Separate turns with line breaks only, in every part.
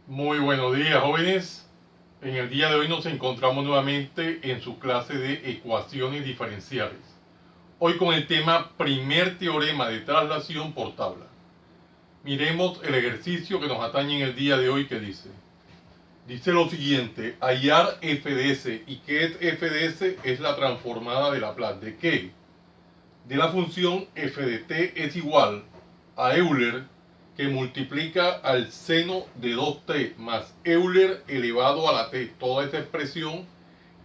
Muy buenos días, jóvenes. En el día de hoy nos encontramos nuevamente en su clase de ecuaciones diferenciales. Hoy con el tema primer teorema de traslación por tabla. Miremos el ejercicio que nos atañe en el día de hoy que dice. Dice lo siguiente, hallar f de s. ¿Y qué es f de s? Es la transformada de Laplace. ¿De qué? De la función f de t es igual a Euler que multiplica al seno de 2t más Euler elevado a la t, toda esta expresión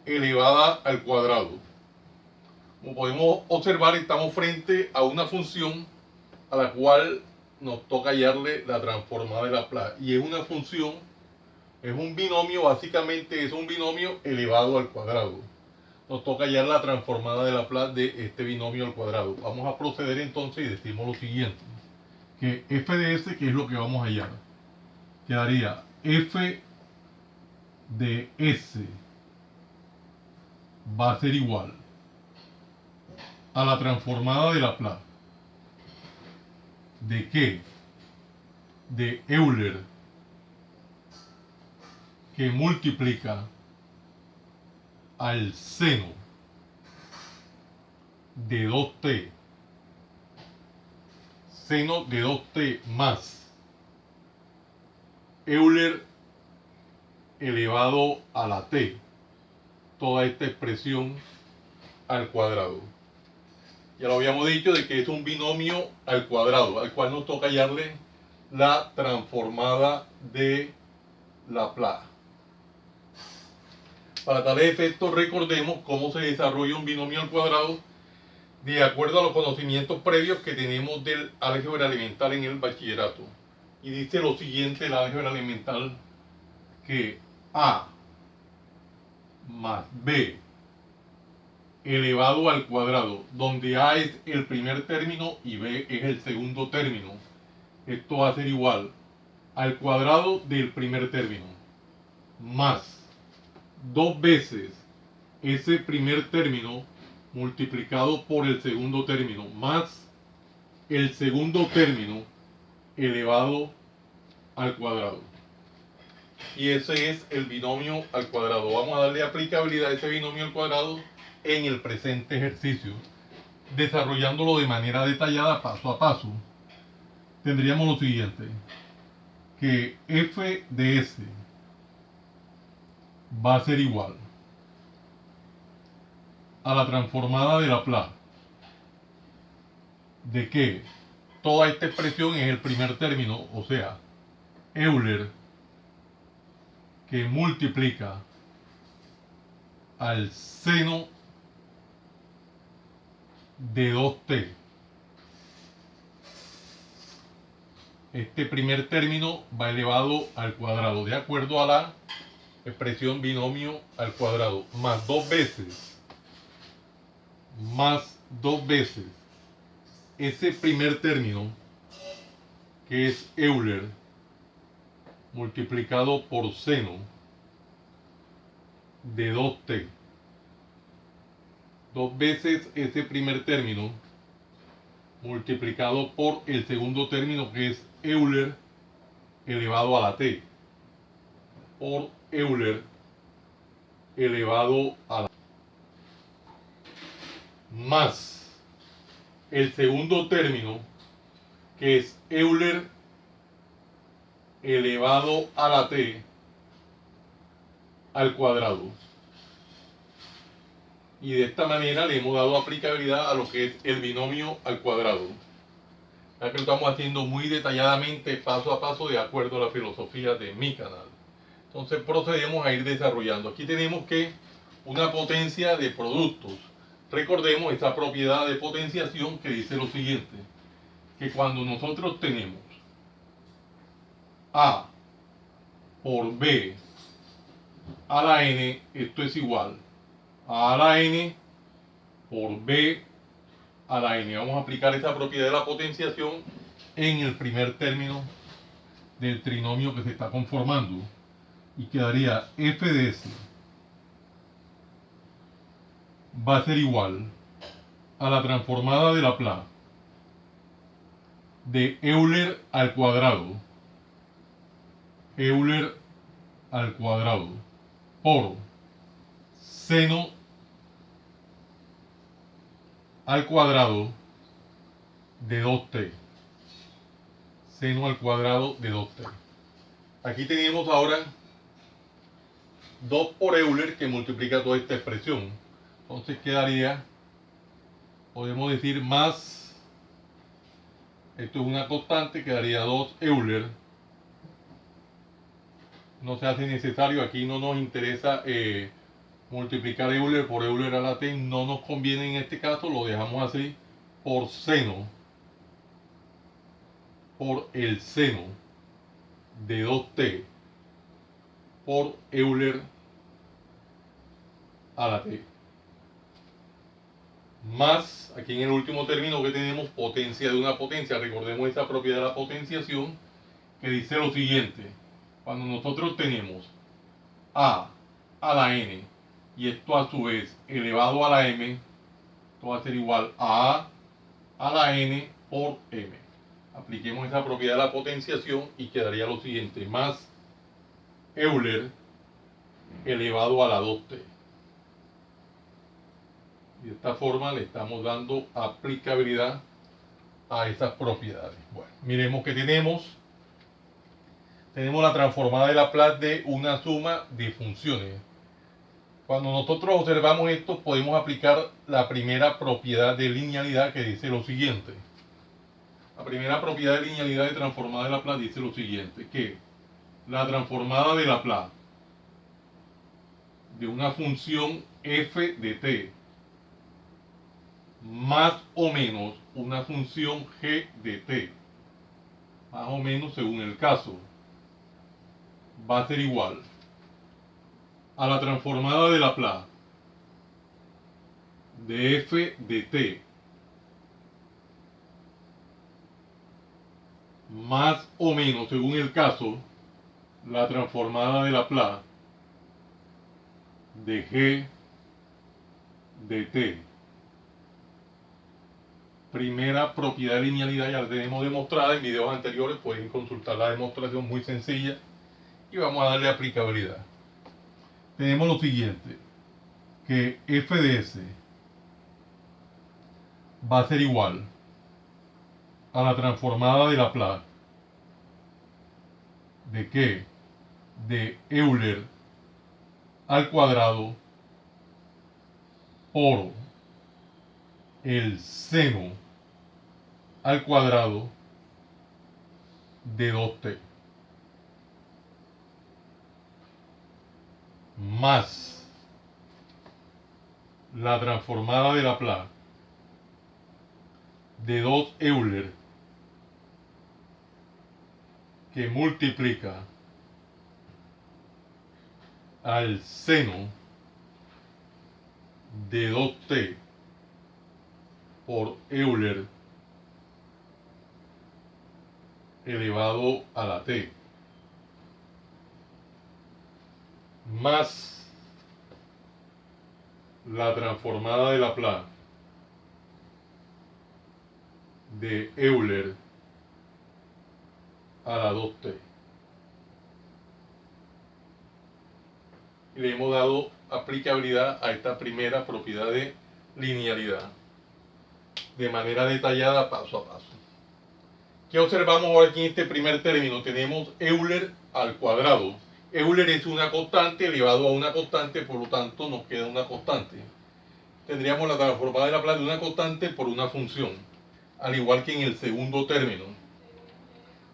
elevada al cuadrado. Como podemos observar, estamos frente a una función a la cual nos toca hallarle la transformada de Laplace. Y es una función, es un binomio, básicamente es un binomio elevado al cuadrado. Nos toca hallar la transformada de Laplace de este binomio al cuadrado. Vamos a proceder entonces y decimos lo siguiente. Que f de s, que es lo que vamos a hallar, quedaría f de s va a ser igual a la transformada de Laplace. ¿De qué? De Euler, que multiplica al seno de 2t, seno de 2t más Euler elevado a la t, toda esta expresión al cuadrado. Ya lo habíamos dicho de que es un binomio al cuadrado, al cual nos toca hallarle la transformada de Laplace. Para tal efecto, recordemos cómo se desarrolla un binomio al cuadrado de acuerdo a los conocimientos previos que tenemos del álgebra elemental en el bachillerato. Y dice lo siguiente el álgebra elemental, que a más b elevado al cuadrado, donde a es el primer término y b es el segundo término, esto va a ser igual al cuadrado del primer término más dos veces ese primer término multiplicado por el segundo término más el segundo término elevado al cuadrado. Y ese es el binomio al cuadrado. Vamos a darle aplicabilidad a ese binomio al cuadrado en el presente ejercicio, desarrollándolo de manera detallada paso a paso. Tendríamos lo siguiente, que f de s va a ser igual a la transformada de Laplace. ¿De qué? Toda esta expresión es el primer término, o sea, Euler, que multiplica al seno de 2t. Este primer término va elevado al cuadrado, de acuerdo a la expresión binomio al cuadrado, más dos veces ese primer término, que es Euler, multiplicado por seno de 2t. Dos veces ese primer término multiplicado por el segundo término, que es Euler elevado a la t, por Euler elevado a la t, más el segundo término, que es Euler elevado a la t al cuadrado. Y de esta manera le hemos dado aplicabilidad a lo que es el binomio al cuadrado. Ya que lo estamos haciendo muy detalladamente, paso a paso, de acuerdo a la filosofía de mi canal. Entonces procedemos a ir desarrollando. Aquí tenemos que una potencia de productos. Recordemos esta propiedad de potenciación que dice lo siguiente, que cuando nosotros tenemos A por B a la n, esto es igual a la n por B a la n. Vamos a aplicar esta propiedad de la potenciación en el primer término del trinomio que se está conformando y quedaría f de s va a ser igual a la transformada de Laplace de Euler al cuadrado Euler al cuadrado por seno al cuadrado de 2t. Seno al cuadrado de 2t. Aquí tenemos ahora 2 por Euler que multiplica toda esta expresión. Entonces quedaría, podemos decir, más, esto es una constante, quedaría 2 Euler. No se hace necesario, aquí no nos interesa multiplicar Euler por Euler a la t, no nos conviene en este caso, lo dejamos así, por seno, por el seno de 2t por Euler a la t. Más, aquí en el último término que tenemos, potencia de una potencia. Recordemos esa propiedad de la potenciación que dice lo siguiente. Cuando nosotros tenemos a la n y esto a su vez elevado a la m, esto va a ser igual a la n por m. Apliquemos esa propiedad de la potenciación y quedaría lo siguiente, más Euler elevado a la 2t. Y de esta forma le estamos dando aplicabilidad a esas propiedades. Bueno, miremos que tenemos la transformada de Laplace de una suma de funciones. Cuando nosotros observamos esto, podemos aplicar la primera propiedad de linealidad que dice lo siguiente. La primera propiedad de linealidad de transformada de Laplace dice lo siguiente, que la transformada de Laplace de una función f de t más o menos una función g de t, más o menos según el caso, va a ser igual a la transformada de Laplace de f de t más o menos según el caso la transformada de Laplace de g de t. Primera propiedad de linealidad, ya la tenemos demostrada en videos anteriores, pueden consultar la demostración, muy sencilla, y vamos a darle aplicabilidad. Tenemos lo siguiente, que f de s va a ser igual a la transformada de Laplace de qué, de Euler al cuadrado por el seno al cuadrado de 2t más la transformada de Laplace de 2 Euler que multiplica al seno de 2t por Euler elevado a la t más la transformada de Laplace de Euler a la 2t. Y le hemos dado aplicabilidad a esta primera propiedad de linealidad de manera detallada, paso a paso. ¿Qué observamos ahora aquí en este primer término? Tenemos Euler al cuadrado. Euler es una constante elevado a una constante, por lo tanto nos queda una constante. Tendríamos la transformada de Laplace de una constante por una función, al igual que en el segundo término.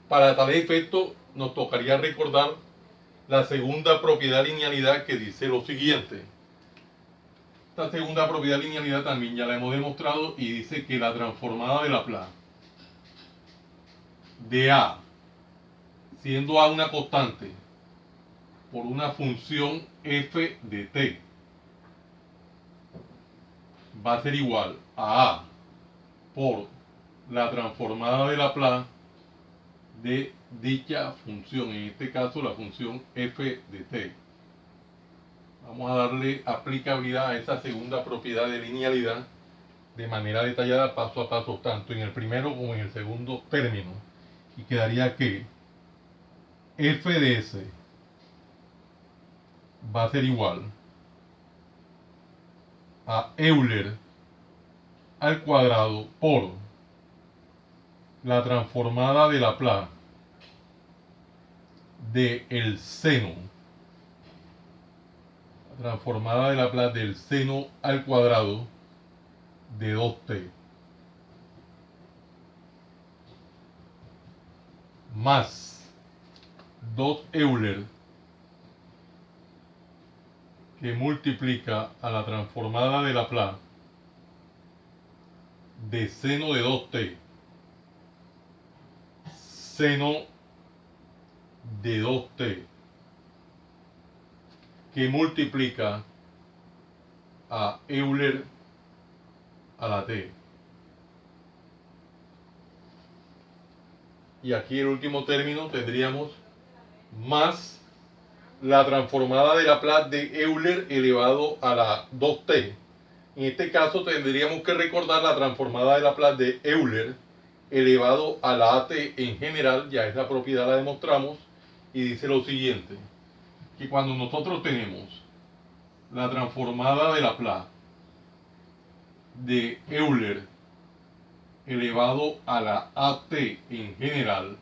Para tal efecto nos tocaría recordar la segunda propiedad de linealidad que dice lo siguiente. Esta segunda propiedad de linealidad también ya la hemos demostrado y dice que la transformada de Laplace de A, siendo A una constante, por una función f de t, va a ser igual a A por la transformada de Laplace de dicha función, en este caso la función f de t. Vamos a darle aplicabilidad a esa segunda propiedad de linealidad de manera detallada, paso a paso, tanto en el primero como en el segundo término. Y quedaría que f de s va a ser igual a Euler al cuadrado por la transformada de Laplace de el seno, la transformada de Laplace del seno al cuadrado de 2t más 2 Euler que multiplica a la transformada de Laplace de seno de 2t seno de 2t que multiplica a Euler a la t. Y aquí el último término tendríamos más la transformada de Laplace de Euler elevado a la 2t. En este caso tendríamos que recordar la transformada de Laplace de Euler elevado a la at en general, ya esa propiedad la demostramos, y dice lo siguiente, que cuando nosotros tenemos la transformada de Laplace de Euler elevado a la at en general,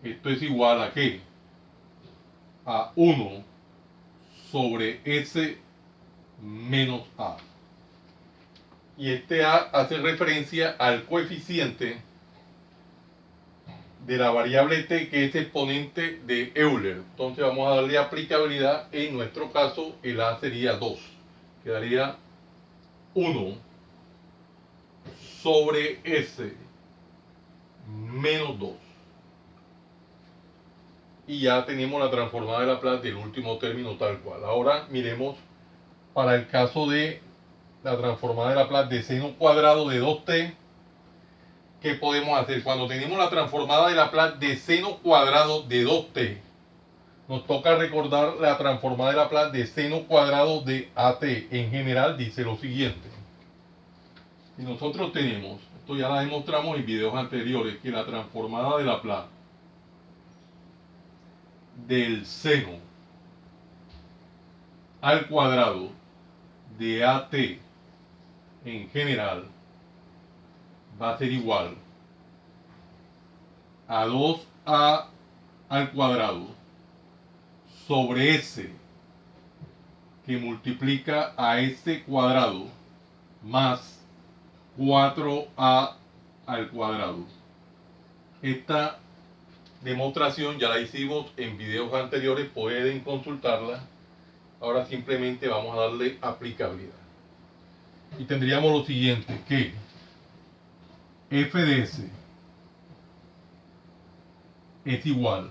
esto es igual a ¿qué? A 1 sobre s menos a. Y este a hace referencia al coeficiente de la variable t, que es exponente de Euler. Entonces vamos a darle aplicabilidad. En nuestro caso el a sería 2, quedaría 1 sobre s menos 2. Y ya tenemos la transformada de Laplace del último término tal cual. Ahora miremos para el caso de la transformada de Laplace de seno cuadrado de 2t. ¿Qué podemos hacer? Cuando tenemos la transformada de Laplace de seno cuadrado de 2t, nos toca recordar la transformada de Laplace de seno cuadrado de at. En general dice lo siguiente. Si nosotros tenemos, esto ya la demostramos en videos anteriores, que la transformada de Laplace del seno al cuadrado de at en general va a ser igual a 2a al cuadrado sobre s que multiplica a s cuadrado más 4a al cuadrado. Esta demostración ya la hicimos en videos anteriores, pueden consultarla. Ahora simplemente vamos a darle aplicabilidad. Y tendríamos lo siguiente, que f de s es igual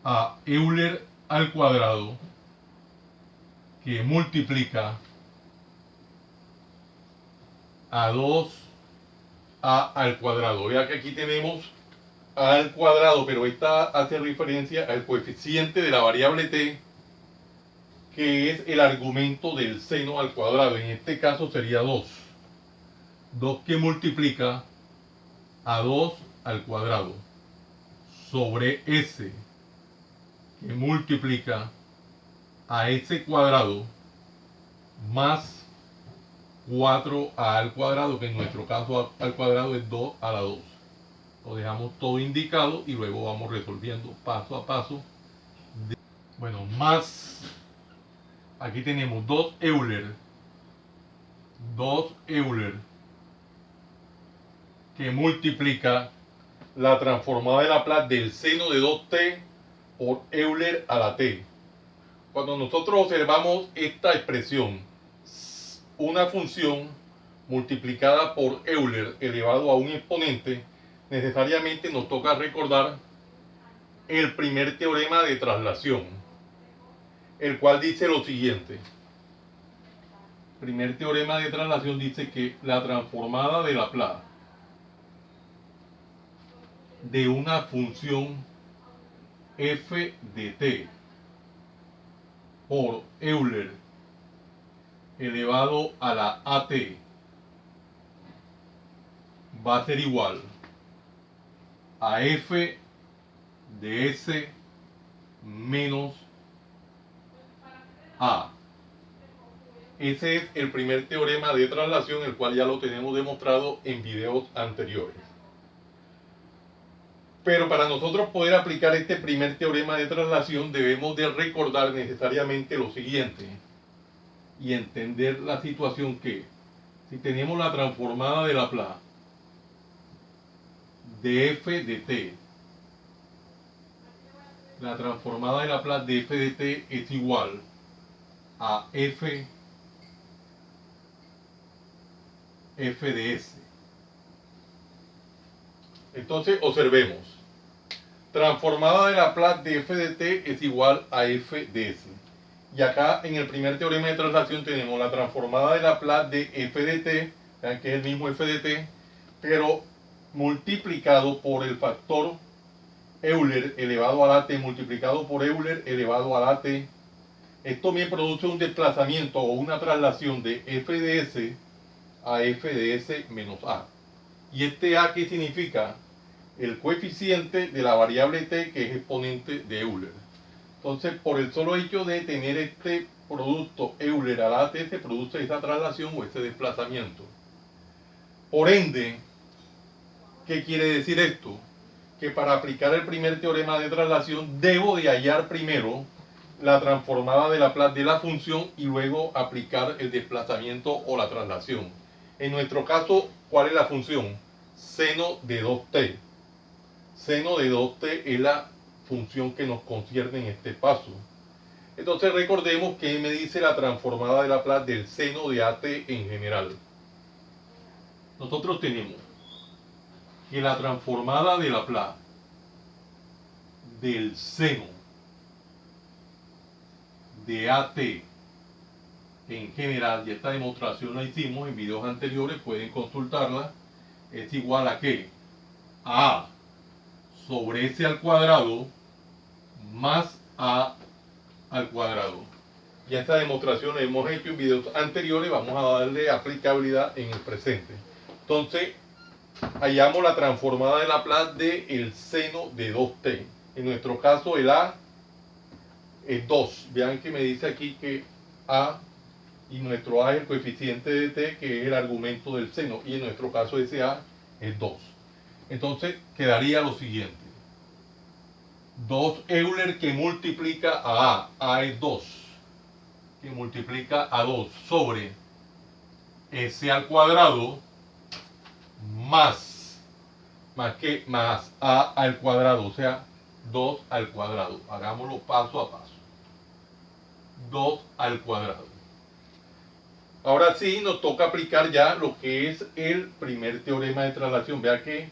a Euler al cuadrado que multiplica a 2a al cuadrado. Vea que aquí tenemos a al cuadrado, pero esta hace referencia al coeficiente de la variable t, que es el argumento del seno al cuadrado. En este caso sería 2. 2 que multiplica a 2 al cuadrado sobre s que multiplica a s cuadrado más 4a al cuadrado, que en nuestro caso al cuadrado es 2 a la 2. Lo dejamos todo indicado y luego vamos resolviendo paso a paso. Bueno, más, aquí tenemos 2 Euler que multiplica la transformada de Laplace del seno de 2t por Euler a la t. Cuando nosotros observamos esta expresión, una función multiplicada por Euler elevado a un exponente, necesariamente nos toca recordar el primer teorema de traslación, el cual dice lo siguiente. El primer teorema de traslación dice que la transformada de Laplace de una función f de t por Euler elevado a la at va a ser igual a f de S menos A. Ese es el primer teorema de traslación, el cual ya lo tenemos demostrado en videos anteriores. Pero para nosotros poder aplicar este primer teorema de traslación debemos de recordar necesariamente lo siguiente y entender la situación que si tenemos la transformada de Laplace de f de t, la transformada de Laplace de f de t es igual a f de s. Entonces observemos, transformada de Laplace de f de t es igual a f de s. Y acá en el primer teorema de traslación tenemos la transformada de Laplace de f de t, vean que es el mismo f de t, pero multiplicado por el factor Euler elevado a la t multiplicado por Euler elevado a la t. Esto me produce un desplazamiento o una traslación de f de s a f de s menos a. ¿Y este a qué significa? El coeficiente de la variable t, que es exponente de Euler. Entonces, por el solo hecho de tener este producto Euler a la t, se produce esa traslación o ese desplazamiento. Por ende, ¿qué quiere decir esto? Que para aplicar el primer teorema de traslación debo de hallar primero la transformada de Laplace de la función y luego aplicar el desplazamiento o la traslación. En nuestro caso, ¿cuál es la función? Seno de 2t. Seno de 2t es la función que nos concierne en este paso. Entonces recordemos que me dice la transformada de Laplace del seno de at en general. Nosotros tenemos que la transformada de Laplace del seno de at en general, y esta demostración la hicimos en videos anteriores, pueden consultarla, es igual a ¿qué? A sobre s al cuadrado más a al cuadrado. Y esta demostración la hemos hecho en videos anteriores, vamos a darle aplicabilidad en el presente. Entonces, hallamos la transformada de Laplace del seno de 2t. En nuestro caso el a es 2. Vean que me dice aquí que a y nuestro a es el coeficiente de t, que es el argumento del seno, y en nuestro caso ese a es 2. Entonces quedaría lo siguiente: 2 Euler que multiplica a es 2, que multiplica a 2 sobre s al cuadrado más a al cuadrado, o sea, 2 al cuadrado. Hagámoslo paso a paso. 2 al cuadrado. Ahora sí nos toca aplicar ya lo que es el primer teorema de traslación. Vea que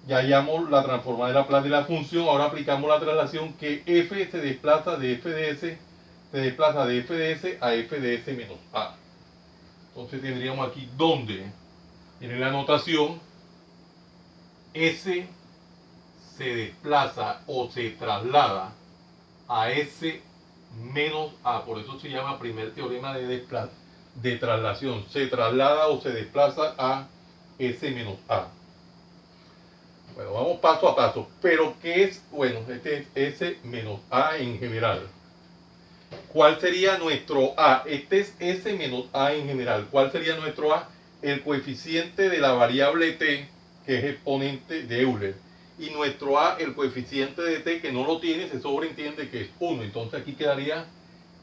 ya hallamos la transformada de Laplace de la función. Ahora aplicamos la traslación que f se desplaza de f de s, se desplaza de f de s a f de s menos a. Entonces tendríamos aquí donde tiene la notación s se desplaza o se traslada a s menos a. Por eso se llama primer teorema de traslación. Se traslada o se desplaza a s menos a. Bueno, vamos paso a paso. Pero ¿qué es? Bueno, este es s menos a en general. ¿Cuál sería nuestro a? Este es s menos a en general. ¿Cuál sería nuestro a? El coeficiente de la variable t, que es exponente de Euler. Y nuestro a, el coeficiente de t, que no lo tiene, se sobreentiende que es 1. Entonces aquí quedaría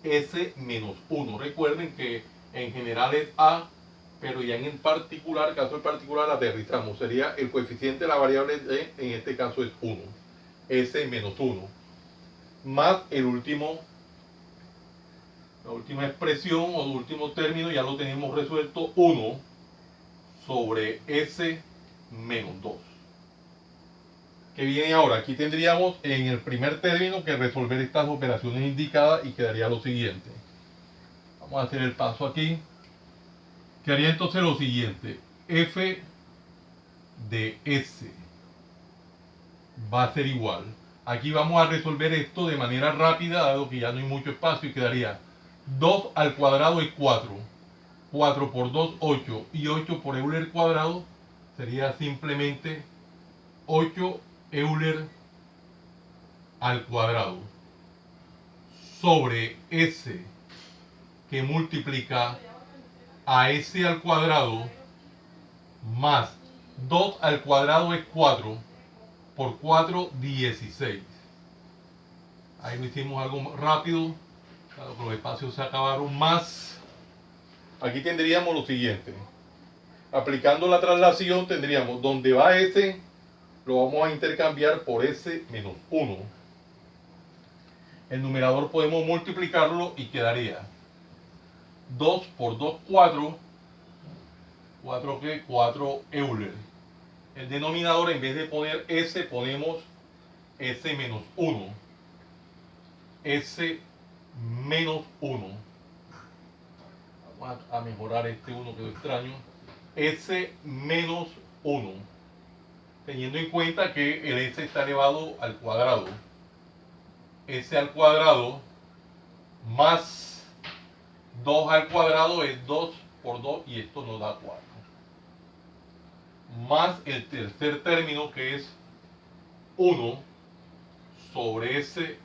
s menos 1. Recuerden que en general es a, pero ya en particular, caso en particular, aterrizamos. Sería el coeficiente de la variable t, en este caso es 1. S menos 1. Más el último, la última expresión o el último término, ya lo tenemos resuelto, 1 sobre s menos 2. ¿Qué viene ahora? Aquí tendríamos en el primer término que resolver estas operaciones indicadas y quedaría lo siguiente. Vamos a hacer el paso aquí. Quedaría entonces lo siguiente: f de s va a ser igual. Aquí vamos a resolver esto de manera rápida, dado que ya no hay mucho espacio, y quedaría 2 al cuadrado es 4. 4 por 2, 8. Y 8 por Euler cuadrado sería simplemente 8 Euler al cuadrado sobre S que multiplica a S al cuadrado más 2 al cuadrado es 4 por 4, 16. Ahí lo hicimos algo rápido, claro que los espacios se acabaron más. Aquí tendríamos lo siguiente. Aplicando la traslación tendríamos donde va S, lo vamos a intercambiar por S menos 1. El numerador podemos multiplicarlo y quedaría 2 por 2, 4. 4 que 4 Euler. El denominador, en vez de poner S, ponemos S menos 1. S menos 1. Vamos a mejorar este 1 que es extraño. S menos 1. Teniendo en cuenta que el S está elevado al cuadrado. S al cuadrado más 2 al cuadrado es 2 por 2 y esto nos da 4. Más el tercer término que es 1 sobre S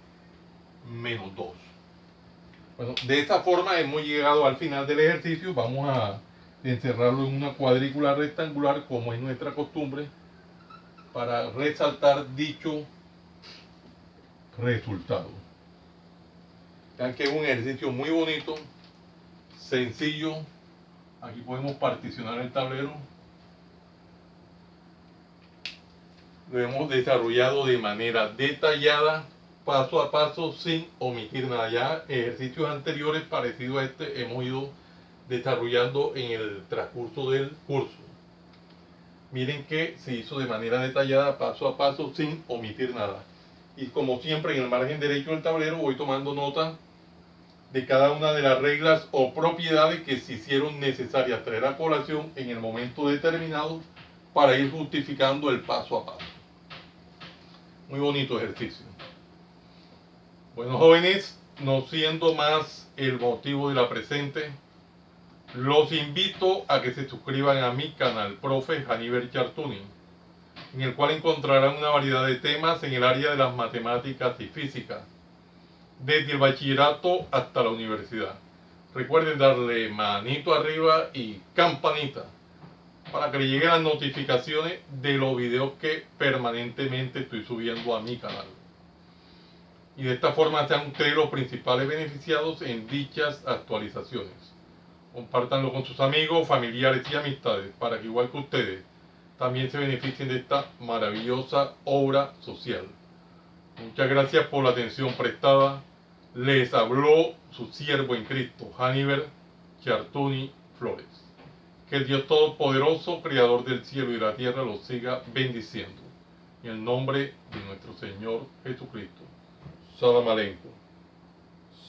menos 2. Bueno, de esta forma hemos llegado al final del ejercicio. Vamos a encerrarlo en una cuadrícula rectangular como es nuestra costumbre para resaltar dicho resultado. Vean que es un ejercicio muy bonito, sencillo. Aquí podemos particionar el tablero. Lo hemos desarrollado de manera detallada, paso a paso, sin omitir nada. Ya ejercicios anteriores parecidos a este hemos ido desarrollando en el transcurso del curso. Miren que se hizo de manera detallada, paso a paso, sin omitir nada. Y como siempre, en el margen derecho del tablero voy tomando nota de cada una de las reglas o propiedades que se hicieron necesarias traer a colación en el momento determinado para ir justificando el paso a paso. Muy bonito ejercicio. Bueno, jóvenes, no siendo más el motivo de la presente, los invito a que se suscriban a mi canal, Profe Haniver Chartuni, en el cual encontrarán una variedad de temas en el área de las matemáticas y física, desde el bachillerato hasta la universidad. Recuerden darle manito arriba y campanita para que le lleguen las notificaciones de los videos que permanentemente estoy subiendo a mi canal. Y de esta forma sean ustedes los principales beneficiados en dichas actualizaciones. Compártanlo con sus amigos, familiares y amistades para que igual que ustedes también se beneficien de esta maravillosa obra social. Muchas gracias por la atención prestada. Les habló su siervo en Cristo, Haniver Chartuni Flores. Que el Dios Todopoderoso, Creador del cielo y de la tierra, los siga bendiciendo. En el nombre de nuestro Señor Jesucristo. Salam aleikum.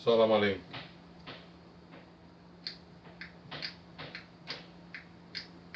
Salam aleikum.